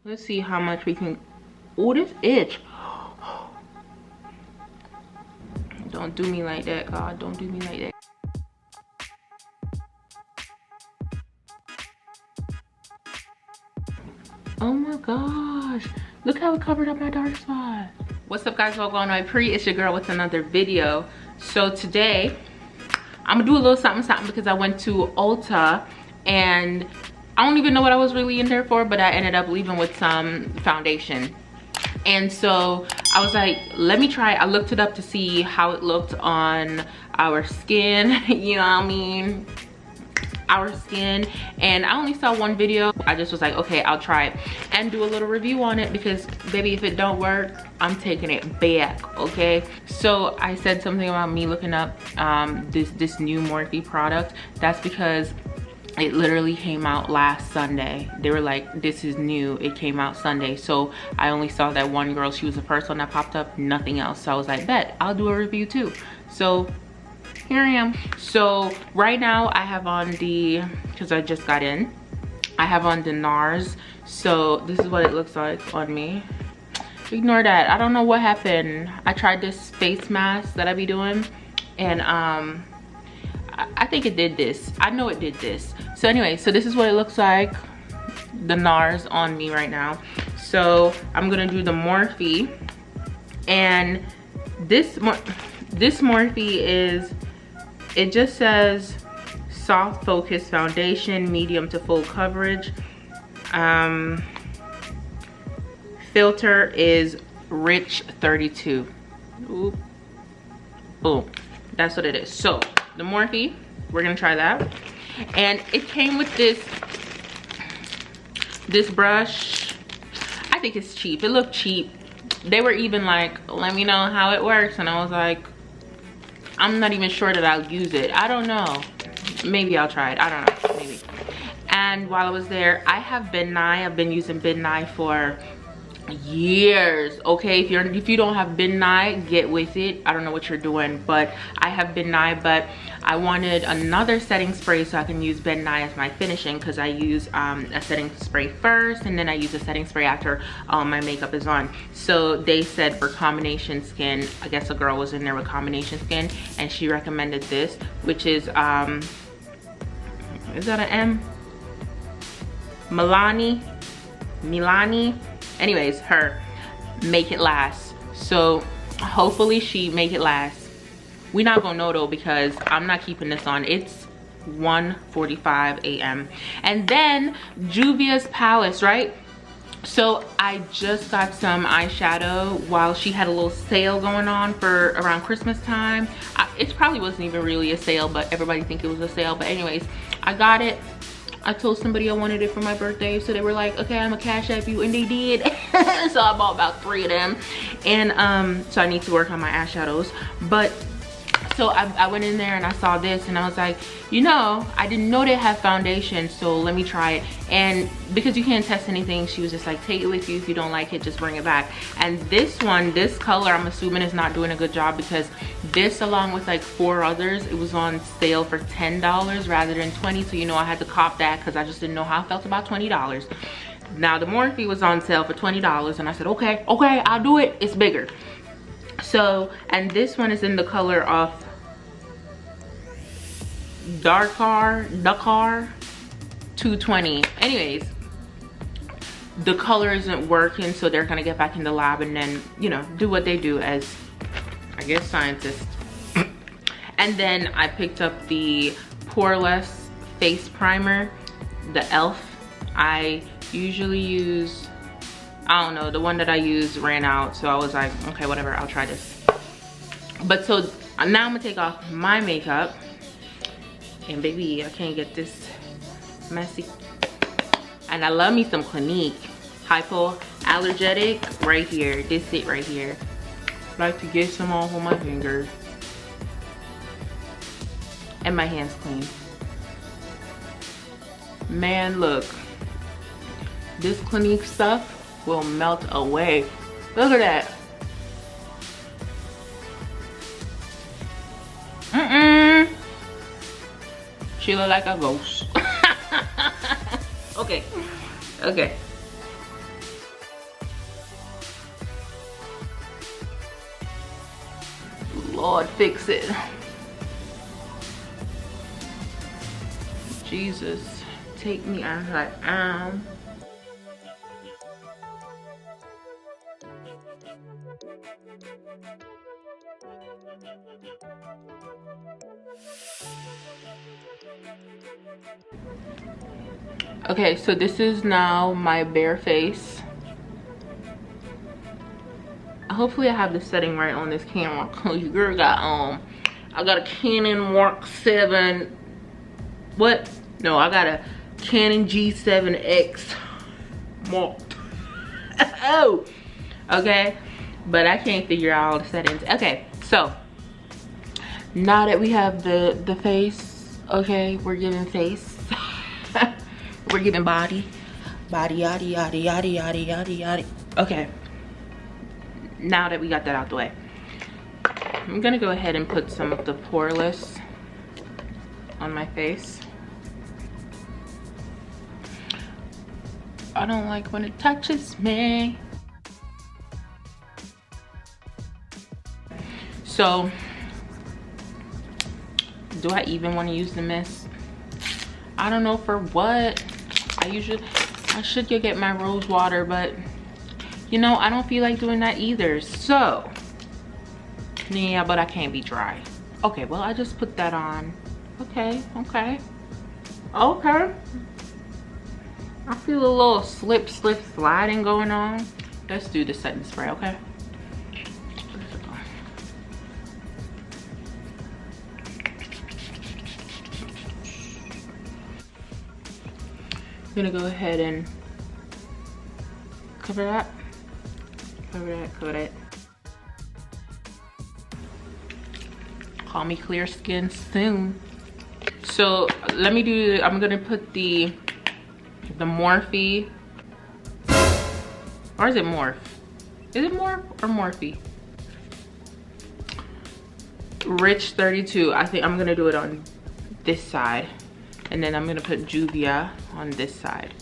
Let's see how much we can. Oh, this itch. Don't do me like that, God. Don't do me like that. Oh my gosh. Look how it covered up my dark spot. What's up, guys? Welcome on my it's your girl with another video. So today, I'm gonna do a little something because I went to Ulta and I don't even know what I was really in there for, but I ended up leaving with some foundation. And so I was like, let me try it. I looked it up to see how it looked on our skin, you know what I mean? Our skin. And I only saw one video. I just was like, okay, I'll try it and do a little review on it because baby, if it don't work, I'm taking it back, okay? So I said something about me looking up this new Morphe product. That's because it literally came out last Sunday. They were like, this is new, it came out Sunday. So I only saw that one girl, she was the first one that popped up, nothing else. So I was like, bet, I'll do a review too. So here I am. So right now I have on the, because I just got in, I have on the NARS. So this is what it looks like on me. Ignore that, I don't know what happened. I tried this face mask that I be doing and I think it did this. I know it did this. So anyway, so this is what it looks like, the NARS on me right now. So I'm gonna do the Morphe, and this Morphe is, it just says soft focus foundation, medium to full coverage. Filter is rich 32. Oop. Boom. That's what it is. So the Morphe, we're gonna try that. And it came with this brush. I think it's cheap. It looked cheap. They were even like, let me know how it works. And I was like, I'm not even sure that I'll use it. I don't know. Maybe I'll try it. I don't know. Maybe. And while I was there, I have Ben Nye. I've been using Ben Nye for years, okay? If you don't have Ben Nye, get with it. I don't know what you're doing, but I have Ben Nye, but I wanted another setting spray so I can use Ben Nye as my finishing, because I use a setting spray first and then I use a setting spray after my makeup is on. So they said for combination skin, I guess a girl was in there with combination skin and she recommended this, which is that an M? Milani. Anyways, her Make It Last. So hopefully she make it last. We not gonna know though because I'm not keeping this on. It's 1:45 a.m. and then Juvias Place, right? So I just got some eyeshadow while she had a little sale going on for around Christmas time. It probably wasn't even really a sale, but everybody think it was a sale. But anyways, I got it. I told somebody I wanted it for my birthday, so they were like, okay, I'm gonna cash app you, and they did. So I bought about 3 of them, and so I need to work on my eyeshadows. But so I went in there and I saw this and I was like, you know, I didn't know they had foundation, so let me try it. And because you can't test anything, she was just like, take it with you. If you don't like it, just bring it back. And this one, this color, I'm assuming is not doing a good job because this, along with like 4 others, it was on sale for $10 rather than $20. So you know, I had to cop that because I just didn't know how I felt about $20. Now the Morphe was on sale for $20 and I said, okay, I'll do it. It's bigger. So, and this one is in the color of Dakar 220. Anyways, the color isn't working, so they're gonna get back in the lab and then, you know, do what they do as, I guess, scientists. And then I picked up the Poreless face primer, the e.l.f. I usually use, I don't know, the one that I used ran out, so I was like, okay, whatever, I'll try this. But so now I'm gonna take off my makeup, and baby, I can't get this messy. And I love me some Clinique hypoallergenic right here. This it right here. I like to get some off on my fingers, and my hands clean. Man, look, this Clinique stuff will melt away. Look at that. She look like a ghost. Okay. Lord, fix it. Jesus, take me as I am. Okay, so this is now my bare face. Hopefully I have the setting right on this camera, cause your girl got I got a Canon Mark 7. What? No, I got a Canon G7X Mark. Oh, okay, but I can't figure out all the settings. Okay, so now that we have the face, okay, we're giving face. We're giving body, yada yada yada yada yada yada. Okay, now that we got that out the way, I'm gonna go ahead and put some of the poreless on my face. I don't like when it touches me. So, do I even want to use the mist? I don't know for what. I should go get my rose water, but you know, I don't feel like doing that either. So, yeah, but I can't be dry. Okay, well, I just put that on. Okay. I feel a little slip sliding going on. Let's do the setting spray, okay? I'm gonna go ahead and cover that. Cover that. Call me clear skin soon. So let me do, I'm gonna put the Morphe, or is it Morphe? Is it Morphe or Morphe? Rich 32. I think I'm gonna do it on this side, and then I'm gonna put Juvia on this side.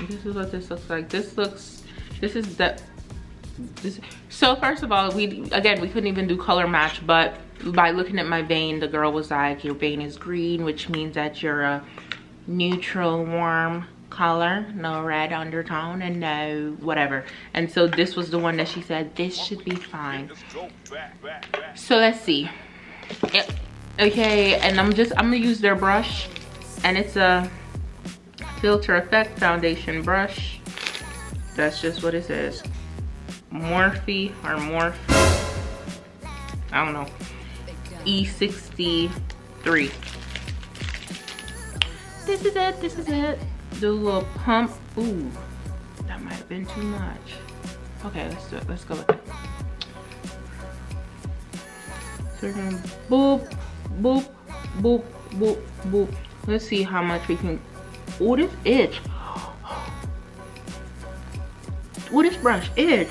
This is what this looks like. So first of all, we couldn't even do color match, but by looking at my vein, the girl was like, your vein is green, which means that you're a neutral warm color, no red undertone and no whatever. And so this was the one that she said this should be fine. So let's see. Yep. Okay, and I'm gonna use their brush, and it's a Filter Effect foundation brush. That's just what it says. Morphe or Morphe, I don't know, E63. This is it. Do a little pump. Ooh, that might have been too much. Okay, let's do it. Let's go with it. So we're gonna boop, boop, boop, boop, boop. Let's see how much we can. Oh, this itch. Oh, this brush itch.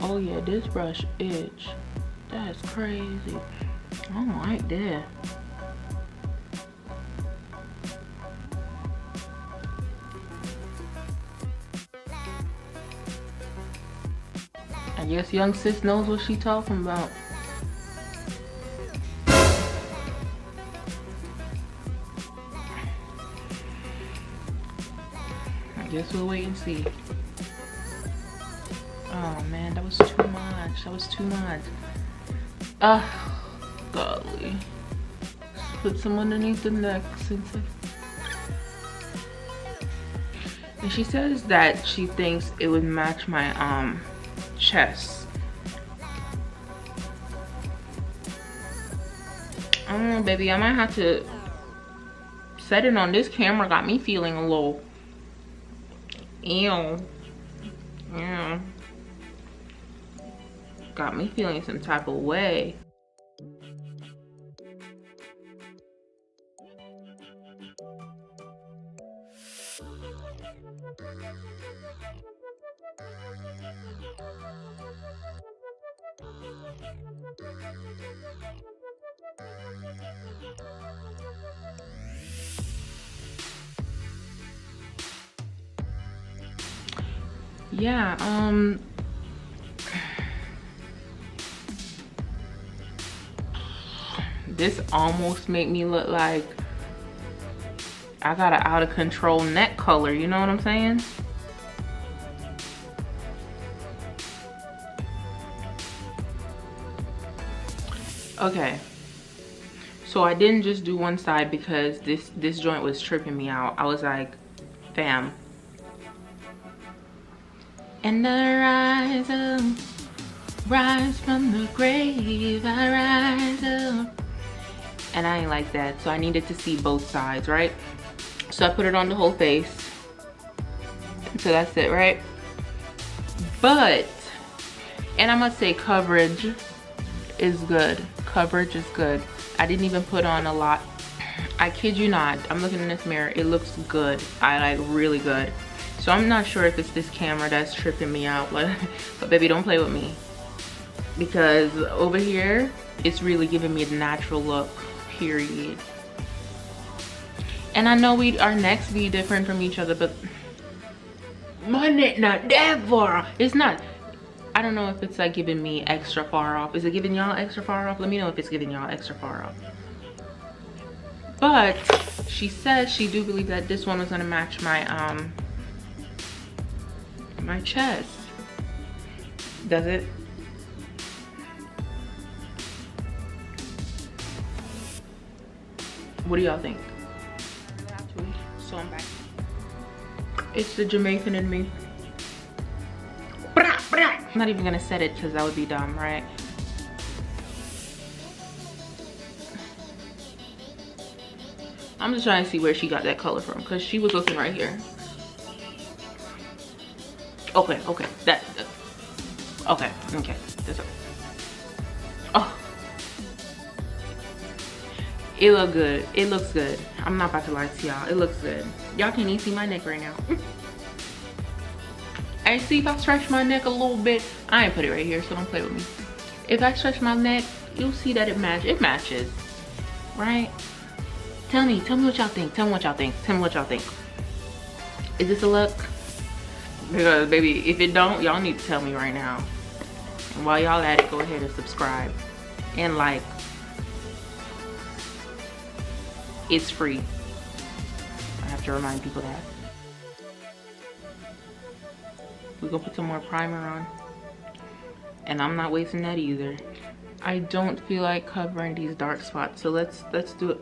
Oh yeah, this brush itch. That's crazy. I don't like that. I guess young sis knows what she talking about. I guess we'll wait and see. Oh man, that was too much. That was too much. Golly. Just put some underneath the neck since and she says that she thinks it would match my chest. I don't know, baby. I might have to set it on this camera. Got me feeling a little ew. Yeah. Got me feeling some type of way. yeah, this almost make me look like I got an out of control neck color, you know what I'm saying? Okay, so I didn't just do one side because this joint was tripping me out. I was like, fam. And I rise up, rise from the grave, I rise up. And I ain't like that, so I needed to see both sides, right? So I put it on the whole face. So that's it, right? But, and I must say coverage is good. Coverage is good. I didn't even put on a lot. I kid you not, I'm looking in this mirror, it looks good. I like really good. So I'm not sure if it's this camera that's tripping me out, but baby, don't play with me. Because over here, it's really giving me a natural look, period. And I know our necks be different from each other, but my neck not that far. It's not. I don't know if it's like giving me extra far off. Is it giving y'all extra far off? Let me know if it's giving y'all extra far off. But she said she do believe that this one was gonna match my my chest. Does it? What do y'all think? So I'm back. It's the Jamaican in me. I'm not even gonna set it because that would be dumb, right? I'm just trying to see where she got that color from because she was looking right here. Okay, okay, okay. That's okay. Oh, it look good. It looks good. I'm not about to lie to y'all. It looks good. Y'all can't even see my neck right now. And see, if I stretch my neck a little bit, I ain't put it right here, so don't play with me. If I stretch my neck, you'll see that it matches, right? Tell me what y'all think. Tell me what y'all think. Tell me what y'all think. Is this a look? Because baby, if it don't, y'all need to tell me right now. And while y'all at it, go ahead and subscribe and like. It's free. I have to remind people that. We're gonna put some more primer on. And I'm not wasting that either. I don't feel like covering these dark spots, so let's do it.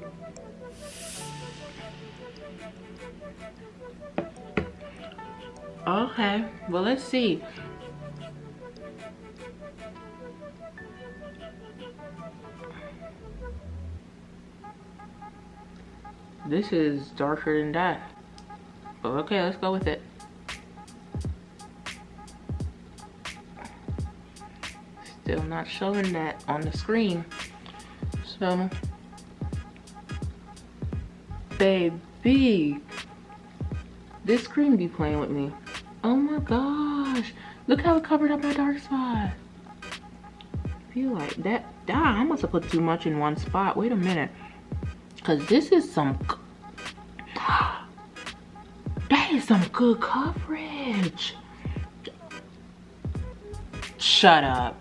Okay, well, let's see. This is darker than that. But okay, let's go with it. Still not showing that on the screen. So, baby, this screen be playing with me. Oh my gosh, look how it covered up my dark spot. I feel like that, I must have put too much in one spot. Wait a minute, because this is some, that is some good coverage. Shut up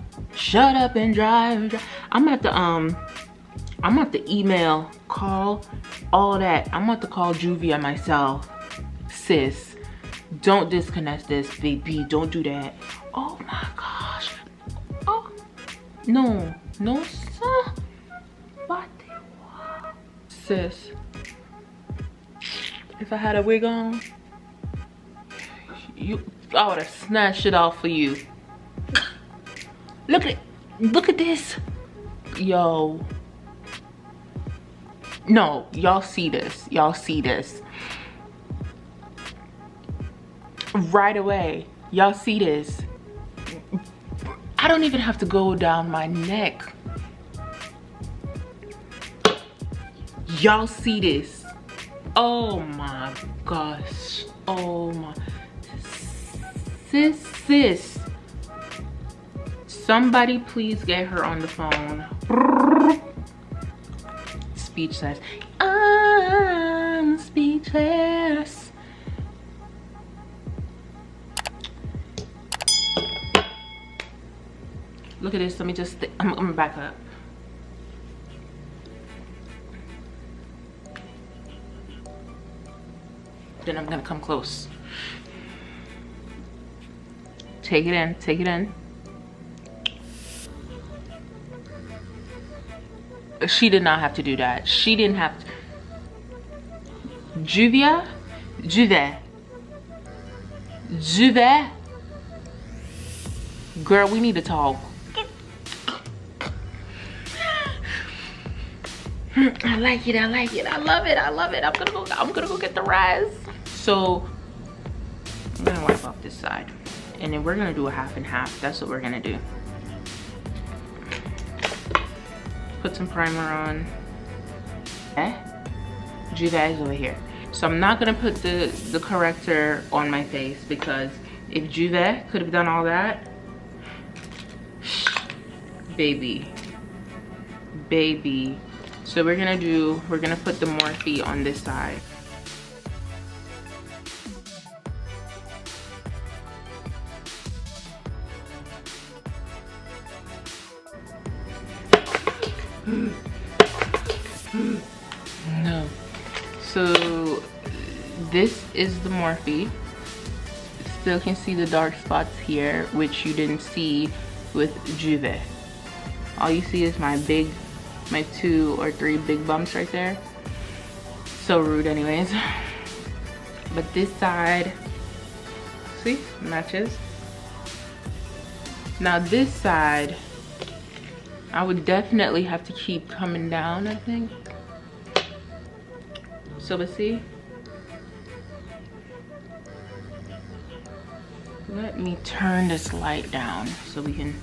and drive. I'm at the email, call, all that. I'm about to call Juvia myself. Sis, don't disconnect this, baby. Don't do that. Oh my gosh. Oh no, sir. What? Sis, if I had a wig on, I would have snatched it off for you. Look at this. Yo. No, y'all see this. Y'all see this. Right away. Y'all see this. I don't even have to go down my neck. Y'all see this. Oh my gosh. Oh my. Sis. Somebody please get her on the phone. Speechless. I'm speechless. Look at this. Let me just, I'm gonna back up. Then I'm gonna come close. Take it in, take it in. She did not have to do that. She didn't have to. Juvia? Juvia. Juvia? Girl, we need to talk. I like it, I like it, I love it, I love it. I'm gonna go get the rice. So I'm gonna wipe off this side. And then we're gonna do a half and half. That's what we're gonna do. Put some primer on. Juvias is over here. So I'm not gonna put the corrector on my face because if Juvias could have done all that, baby. So we're gonna put the Morphe on this side. No. So this is the Morphe. Still can see the dark spots here, which you didn't see with Juve. All you see is my 2 or 3 big bumps right there. So rude anyways. But this side, see, matches. Now this side, I would definitely have to keep coming down, I think. So let's see. Let me turn this light down so we can.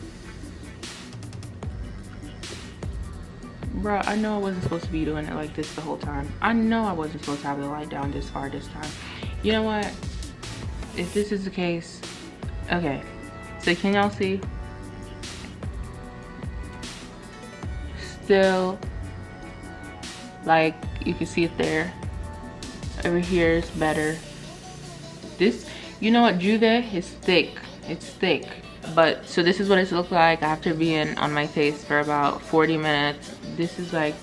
Bruh, I know I wasn't supposed to be doing it like this the whole time. I know I wasn't supposed to have the light down this far this time. You know what? If this is the case, okay. So can y'all see? Still, like, you can see it there. Over here is better. This, you know what, Juve is thick. It's thick. But so this is what it's looked like after being on my face for about 40 minutes. This is like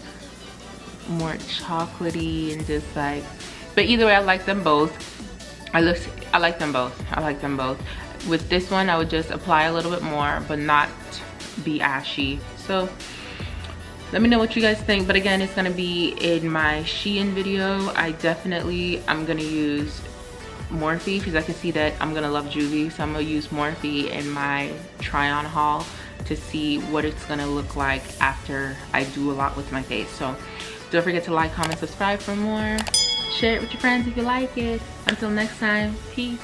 more chocolatey and just like, but either way, I like them both. I like them both. I like them both. With this one, I would just apply a little bit more, but not be ashy. So let me know what you guys think. But again, it's gonna be in my Shein video. I'm gonna use Morphe because I can see that I'm gonna love Juvie. So I'm gonna use Morphe in my try on haul to see what it's gonna look like after I do a lot with my face. So don't forget to like, comment, subscribe for more. Share it with your friends if you like it. Until next time, peace.